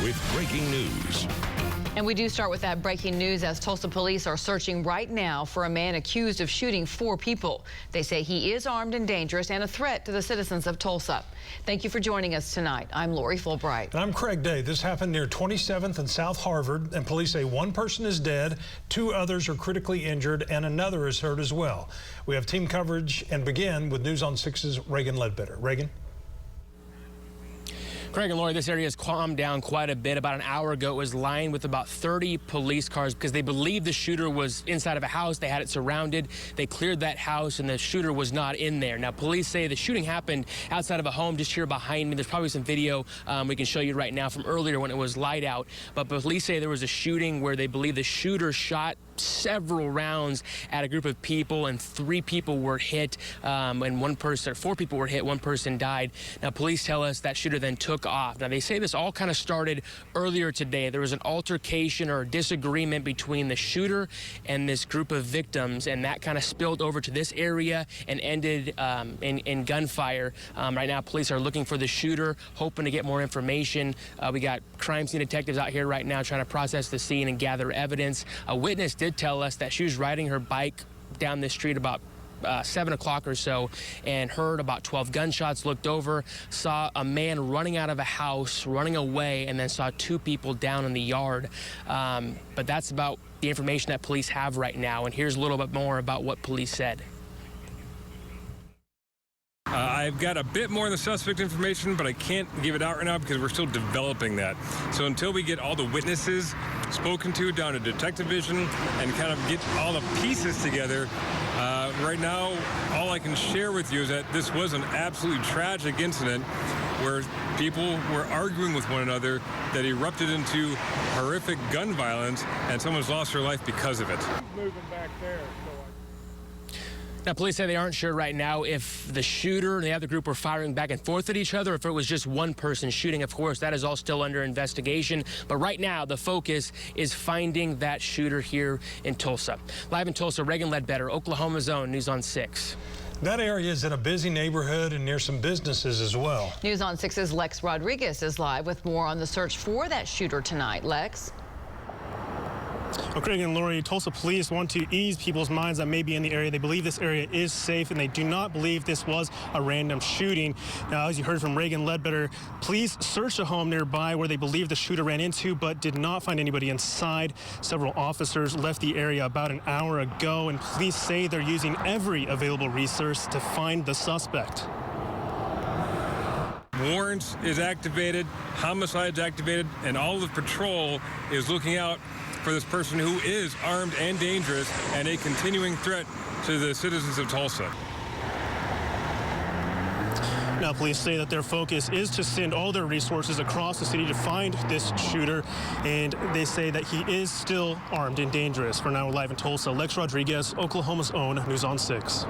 with breaking news. And we do start with that breaking news as Tulsa police are searching right now for a man accused of shooting 4 people. They say he is armed and dangerous and a threat to the citizens of Tulsa. Thank you for joining us tonight. I'm Lori Fulbright. And I'm Craig Day. This happened near 27th and South Harvard, and police say 1 person is dead, 2 others are critically injured, and another is hurt as well. We have team coverage and begin with News on 6's Reagan Ledbetter. Reagan? Craig and Lori, this area has calmed down quite a bit. About an hour ago, it was lined with about 30 police cars because they believed the shooter was inside of a house. They had it surrounded. They cleared that house, and the shooter was not in there. Now, police say the shooting happened outside of a home just here behind me. There's probably some video we can show you right now from earlier when it was light out. But police say there was a shooting where they believe the shooter shot several rounds at a group of people, and 3 people were hit, and 4 people were hit. 1 person died. Now, police tell us that shooter then took off. Now, they say this all kind of started earlier today. There was an altercation or disagreement between the shooter and this group of victims, and that kind of spilled over to this area and ended in gunfire. Right now, police are looking for the shooter, hoping to get more information. We got crime scene detectives out here right now trying to process the scene and gather evidence. A witness did tell us that she was riding her bike down this street about 7 o'clock or so and heard about 12 gunshots, looked over, saw a man running out of a house, running away, and then saw 2 people down in the yard. But that's about the information that police have right now, and here's a little bit more about what police said. I've got a bit more of the suspect information, but I can't give it out right now because we're still developing that. So until we get all the witnesses spoken to down to detective vision and kind of get all the pieces together, right now, all I can share with you is that this was an absolutely tragic incident where people were arguing with one another that erupted into horrific gun violence, and someone's lost their life because of it. Moving back there. Now, police say they aren't sure right now if the shooter and the other group were firing back and forth at each other, or if it was just one person shooting. Of course, that is all still under investigation. But right now, the focus is finding that shooter here in Tulsa. Live in Tulsa, Reagan Ledbetter, Oklahoma's own News on 6. That area is in a busy neighborhood and near some businesses as well. News on 6's Lex Rodriguez is live with more on the search for that shooter tonight. Lex? Well, Craig and Lori, Tulsa police want to ease people's minds that may be in the area. They believe this area is safe, and they do not believe this was a random shooting. Now, as you heard from Reagan Ledbetter, police searched a home nearby where they believe the shooter ran into, but did not find anybody inside. Several officers left the area about an hour ago, and police say they're using every available resource to find the suspect. Warrants is activated, homicide's activated, and all of the patrol is looking out for this person who is armed and dangerous and a continuing threat to the citizens of Tulsa. Now, police say that their focus is to send all their resources across the city to find this shooter, and they say that he is still armed and dangerous. For now, live in Tulsa, Lex Rodriguez, Oklahoma's own News on 6.